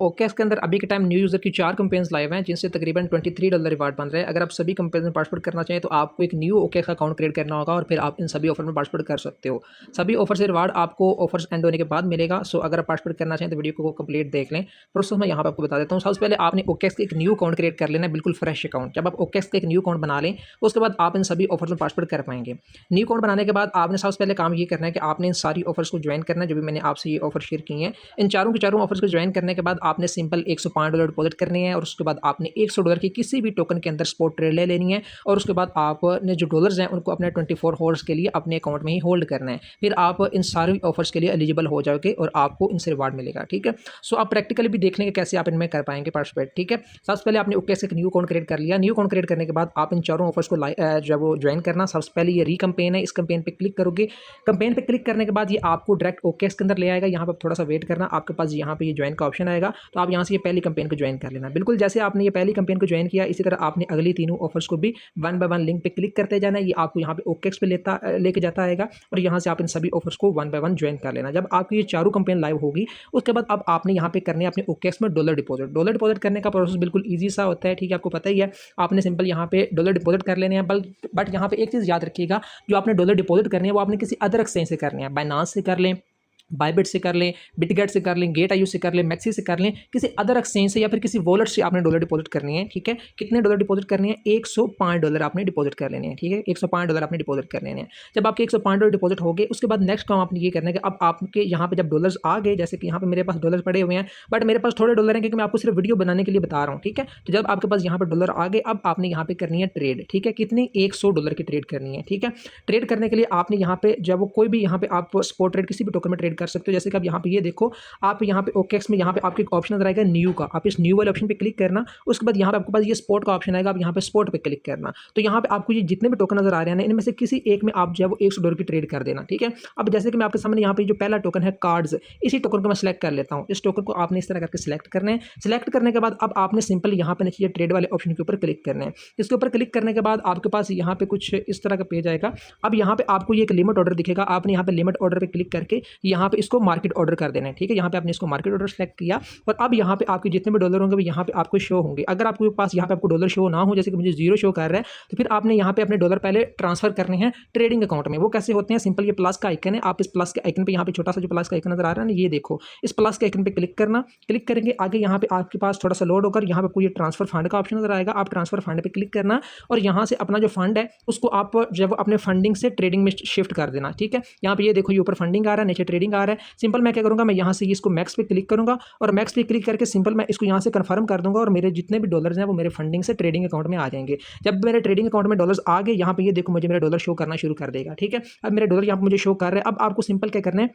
OKX के अंदर अभी के टाइम न्यू यूज़र की 4 कैंपेन्स लाइव हैं जिनसे तकरीबन $23 रिवार्ड बन रहे हैं। अगर आप सभी कैंपेन्स में पार्टिसिपेट करना चाहें तो आपको एक न्यू ओकेएक्स अकाउंट क्रिएट करना होगा और फिर आप इन सभी ऑफर में पार्टिसिपेट कर सकते हो। सभी ऑफर से रिवार्ड आपको ऑफर्स एंड होने के बाद मिलेगा। सो अगर आप पार्टिसिपेट करना चाहें तो वीडियो को कंप्लीट देख लें। प्रोसेस मैं यहाँ पर आपको बता देता हूँ। सबसे पहले आपने ओकेएक्स का एक न्यू अकाउंट क्रिएट कर लेना है, बिल्कुल फ्रेश अकाउंट। जब आप ओकेएक्स का एक न्यू अकाउंट बना लें उसके बाद आप इन सभी ऑफर्स में पार्टिसिपेट कर पाएंगे। न्यू अकाउंट बनाने के बाद आपने सबसे पहले काम ये करना है कि आपने इन सारी ऑफर्स को ज्वाइन करना है जो भी मैंने आपसे ये ऑफर शेयर की हैं। इन चारों के चारों ऑफर्स को ज्वाइन करने के बाद आपने सिंपल $105 डिपॉजिट करने हैं और उसके बाद आपने $100 की किसी भी टोकन के अंदर स्पॉट ट्रेड ले लेनी है और उसके बाद आपने जो डॉलर्स हैं उनको अपने 24 हॉर्स के लिए अपने अकाउंट में ही होल्ड करना है। फिर आप इन सारी ऑफर्स के लिए एलिजिबल हो जाओगे और आपको इनसे रिवार्ड मिलेगा। ठीक है, सो आप प्रैक्टिकली भी देख लेंगे कैसे आप इनमें कर पाएंगे पार्टिसिपेट। ठीक है, सबसे पहले आपने ओकेएक्स एक न्यू अकाउंट क्रिएट कर लिया। न्यू अकाउंट क्रिएट करने के बाद आप इन चारों ऑफर्स को जब वो ज्वाइन करना। सबसे पहले ये री कंपेन है, इस कंपेन पे क्लिक करोगे। कंपेन पे क्लिक करने के बाद ये आपको डायरेक्ट ओकेएक्स के अंदर ले आएगा। यहाँ पर थोड़ा सा वेट करना, आपके पास यहाँ पे ये ज्वाइन का ऑप्शन आएगा तो आप यहाँ से ये पहली कंपेन को ज्वाइन कर लेना। बिल्कुल जैसे आपने ये पहली कंपेन को ज्वाइन किया इसी तरह आपने अगली तीनों ऑफर्स को भी 1 बाय 1 लिंक पे क्लिक करते जाना है। ये आपको यहाँ पे ओकेएक्स पे लेके जाता आएगा और यहाँ से आप इन सभी ऑफर्स को 1 बाय 1 ज्वाइन कर लेना। जब आपकी ये चारों कंपेन लाइव होगी उसके बाद अब आपने यहाँ पे करने अपने ओकेएक्स में डॉलर डिपॉजिट। डॉलर डिपॉजिट करने का प्रोसेस बिल्कुल ईजी सा होता है। ठीक है, आपको पता ही है। आपने सिंपल यहाँ पे डॉलर डिपॉजिट कर लेने हैं। बट यहाँ पे एक चीज़ याद रखिएगा, जो आपने डॉलर डिपॉजिट करनी है वो आपने किसी अदर एक्सचेंज से करनी है। बाइनांस से कर लें, बायबिट से कर लें, बिटगेट से कर लें, गेट आईयू से कर लें, मैक्सी से कर लें, किसी अदर एक्सचेंज से या फिर किसी वॉलेट से आपने डॉलर डिपॉजिट करनी है। ठीक है, कितने डॉलर डिपॉजिट करनी है? $105 आपने डिपॉजिट कर लेने हैं। ठीक है, $105 आपने डिपॉजिट कर लेने हैं। जब आपके $105 डिपॉजिट हो गए उसके बाद नेक्स्ट काम आपने ये करना है कि अब आपके यहाँ पे जब डॉलर्स आ गए, जैसे कि यहाँ पे मेरे पास डॉलर पड़े हुए हैं बट मेरे पास थोड़े डॉलर हैं क्योंकि मैं आपको सिर्फ वीडियो बनाने के लिए बता रहा हूँ। ठीक है, तो जब आपके पास यहाँ पर डॉलर आ गए अब आपने यहाँ पे करनी है ट्रेड। ठीक है, कितनी? $100 की ट्रेड करनी है। ठीक है, ट्रेड करने के लिए आपने यहाँ पे जब वो कोई भी यहाँ पे आप स्पॉट ट्रेड किसी भी टोकन में ट्रेड कर सकते हो। जैसे कि आप यहाँ पे ये देखो, आप यहाँ पे ओकेएक्स में यहाँ पे आपको एक ऑप्शन नजर आएगा न्यू का। आप इस न्यू वाले ऑप्शन पे क्लिक करना। उसके बाद यहाँ पे आपके पास ये स्पॉट का ऑप्शन आएगा, आप यहाँ पे स्पॉट पे क्लिक करना। तो यहाँ पे आपको ये जितने भी टोकन नजर आ रहे हैं इनमें से किसी एक में आप जो है वो $100 की ट्रेड कर देना। ठीक है, अब जैसे कि मैं आपके सामने यहाँ पे जो पहला टोकन है कार्ड्स, इसी टोकन को मैं सेलेक्ट कर लेता हूँ। इस टोकन को आपने इस तरह करके सिलेक्ट करना है। सिलेक्ट करने के बाद अब आपने सिंपल यहाँ पे नीचे ट्रेड वाले ऑप्शन के ऊपर क्लिक करना है। इसके ऊपर क्लिक करने के बाद आपके पास यहाँ पे कुछ इस तरह का पेज आएगा। अब यहाँ पे आपको ये एक लिमिट ऑर्डर दिखेगा। आपने यहाँ पे लिमिट ऑर्डर पे क्लिक करके यहाँ पे इसको मार्केट ऑर्डर कर देना है। ठीक है, यहाँ पे आपने इसको मार्केट ऑर्डर सेलेक्ट किया और अब यहाँ पे आपके जितने भी डॉलर होंगे वो यहाँ पे आपको शो होंगे। अगर आपके पास यहाँ पे आपको डॉलर शो ना हो, जैसे कि मुझे 0 शो कर रहा है, तो फिर आपने यहाँ पे अपने डॉलर पहले ट्रांसफर करने हैं ट्रेडिंग अकाउंट में। वो कैसे होते हैं? सिंपल ये प्लस का आइकन है, आप इस प्लस के आइकन पे यहाँ पे छोटा सा जो प्लस का आइकन नजर आ रहा है ना, ये देखो, इस प्लस के आइकन पे क्लिक करना। क्लिक करेंगे आगे यहाँ पे आपके पास थोड़ा सा लोड होकर यहाँ पे कोई ट्रांसफर फंड का ऑप्शन नजर आएगा। आप ट्रांसफर फंड पे क्लिक करना और यहाँ से अपना जो फंड है उसको आप जब अपने फंडिंग से ट्रेडिंग में शिफ्ट कर देना। ठीक है, यहाँ पे ये देखो, ये ऊपर फंडिंग आ रहा है, नीचे ट्रेडिंग आ रहा है। सिंपल मैं क्या करूँगा, मैं यहाँ से इसको मैक्स पे क्लिक करूँगा और मैक्स पे क्लिक करके सिंपल मैं इसको यहाँ से कंफर्म कर दूंगा और मेरे जितने भी डॉलर्स हैं वो मेरे फंडिंग से ट्रेडिंग अकाउंट में आ जाएंगे। जब मेरे ट्रेडिंग अकाउंट में डॉलर्स आ गए, यहाँ पे ये देखो मुझे मेरे डॉलर शो करना शुरू कर देगा। ठीक है, अब मेरे डॉलर यहाँ पे मुझे शो कर रहे हैं। अब आपको सिंपल क्या करना है,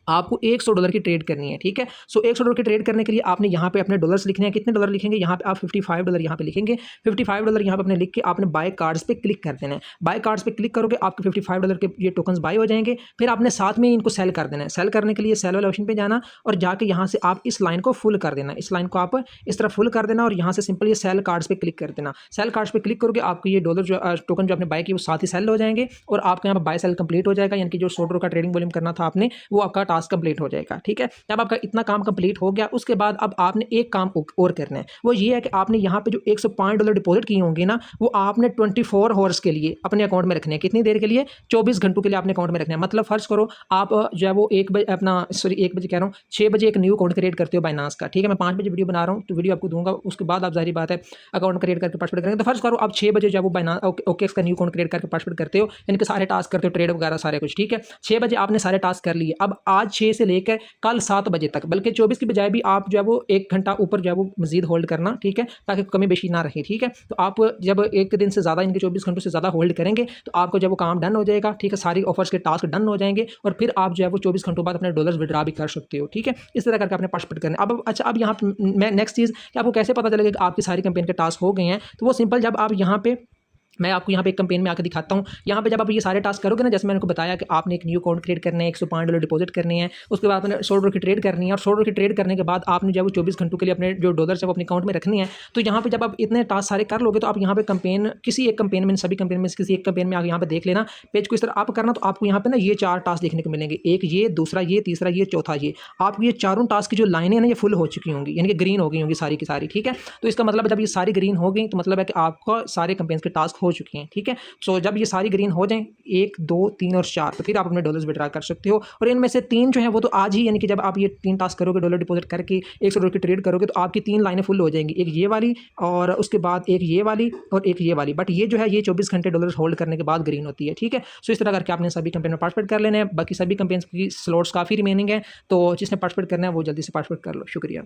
आपको $100 की ट्रेड करनी है। ठीक है, सो $100 की ट्रेड करने के लिए आपने यहाँ पे अपने डॉलर्स लिखने हैं। कितने डॉलर लिखेंगे? यहाँ पे आप $55 यहाँ पे लिखेंगे। $55 यहाँ पे अपने लिख के आपने बाय कार्ड्स पे क्लिक कर देना है। बाय कार्ड्स पे क्लिक करोगे आपके $55 के ये टोकन्स बाय हो जाएंगे। फिर आपने साथ में इनको सेल कर देना है। सेल करने के लिए सेल वाले ऑप्शन पे जाना और जाके यहाँ से आप इस लाइन को फुल कर देना। इस लाइन को आप इस तरह फुल कर देना और यहाँ से सिंपल ये सेल कार्ड्स पे क्लिक कर देना। सेल कार्ड्स पे क्लिक करोगे आपको ये डॉलर जो टोकन जो आपने बाय किए वो साथ ही सेल हो जाएंगे और आपका यहाँ पर बाय सेल कंप्लीट हो जाएगा। यानी कि जो $100 का ट्रेडिंग वॉल्यूम करना था आपने, वो आपका टास्क कंप्लीट हो जाएगा। ठीक है, जब आपका इतना काम कंप्लीट हो गया उसके बाद अब आपने एक काम और करना है। वो ये है कि आपने यहाँ पे जो $105 डिपॉजिट किए होंगे ना, वो आपने 24 हॉर्स के लिए अपने अकाउंट में रखने हैं। कितनी देर के लिए? 24 घंटों के लिए अपने अकाउंट में रखने हैं। मतलब फर्ज करो आप जो है वो 1 बजे एक बजे कह रहा हूँ, 6 बजे एक न्यू अकाउंट क्रिएट करते हो बाइनांस का। ठीक है, मैं 5 बजे वीडियो बना रहा हूँ तो वीडियो आपको दूंगा, उसके बाद आप जाहिर बात है अकाउंट क्रिएट करके पार्टिसिपेट करेंगे। तो फर्ज करो आप 6 बजे जो है वो बाइनांस ओकेएक्स का न्यू अकाउंट क्रिएट करके पार्टिसिपेट करते हो, यानी कि सारे टास्क करते हो, ट्रेड वगैरह सारे कुछ। ठीक है, 6 बजे आपने सारे टास्क कर लिए। अब आज 6 से लेकर कल 7 बजे तक, बल्कि 24 की बजाय भी आप जो है वो 1 घंटा ऊपर जो है वो मजीद होल्ड करना। ठीक है, ताकि कमी बेशी ना रहे। ठीक है, तो आप जब एक दिन से ज़्यादा, इनके 24 घंटों से ज़्यादा होल्ड करेंगे तो आपको जब वो काम डन हो जाएगा। ठीक है, सारी ऑफर्स के टास्क डन हो जाएंगे और फिर आप जो है वो 24 घंटों बाद अपने डॉलर्स विड्रॉ भी कर सकते हो। ठीक है, इस तरह करके आपने पार्टिसिपेट करना। अब अच्छा, अब यहाँ मैं नेक्स्ट चीज़ कि आपको कैसे पता चलेगा कि आपकी सारी कैंपेन के टास्क हो गए हैं, तो वो सिंपल, जब आप यहाँ पे मैं आपको यहाँ पे एक कैंपेन में आकर दिखाता हूँ। यहाँ पे जब आप ये सारे टास्क करोगे ना, जैसे मैंने आपको बताया कि आपने एक न्यू अकाउंट क्रिएट करने हैं, $105 डिपॉजिट करने हैं, उसके बाद आपने $100 की ट्रेड करनी है और $100 की ट्रेड करने के बाद आपने जो है वो 24 घंटों के लिए अपने जो डॉलर्स है वो अपने अकाउंट में रखनी है। तो यहाँ पे जब आप इतने टास्क सारे कर लोगे तो आप यहाँ पे कैंपेन किसी एक कैंपेन में, सभी कैंपेन में से किसी एक कैंपेन में आप यहाँ पे देख लेना पेज को इस तरह आप करना, तो आपको यहाँ पे ना ये 4 टास्क देखने को मिलेंगे। एक ये, दूसरा ये, तीसरा ये, चौथा ये। आपकी ये चारों टास्क की जो लाइनें हैं ना ये फुल हो चुकी होंगी, यानी कि ग्रीन हो गई होंगी सारी की सारी, ठीक है। तो इसका मतलब जब ये सारी ग्रीन हो गई तो मतलब है कि आपका सारे कैंपेन्स के टास्क हो चुके हैं, ठीक है। सो जब ये सारी ग्रीन हो जाएं 1, 2, 3 और 4, तो फिर आप अपने डॉलर्स विड्रॉ कर सकते हो। और इनमें से 3 जो है वो तो आज ही, यानी कि जब आप ये 3 टास्क करोगे, डॉलर डिपॉजिट करके $100 की ट्रेड करोगे तो आपकी 3 लाइनें फुल हो जाएंगी। एक ये वाली और उसके बाद एक ये वाली और एक ये वाली। बट ये जो है ये 24 घंटे डॉलर्स होल्ड करने के बाद ग्रीन होती है, ठीक है। सो इस तरह करके आपने सभी कैंपेन में पार्टिसिपेट कर लेना है। बाकी सभी कैंपेन्स की स्लॉट्स काफ़ी रिमेनिंग है, तो जिसने पार्टिसिपेट करना है वो जल्दी से पार्टिसिपेट कर लो। शुक्रिया।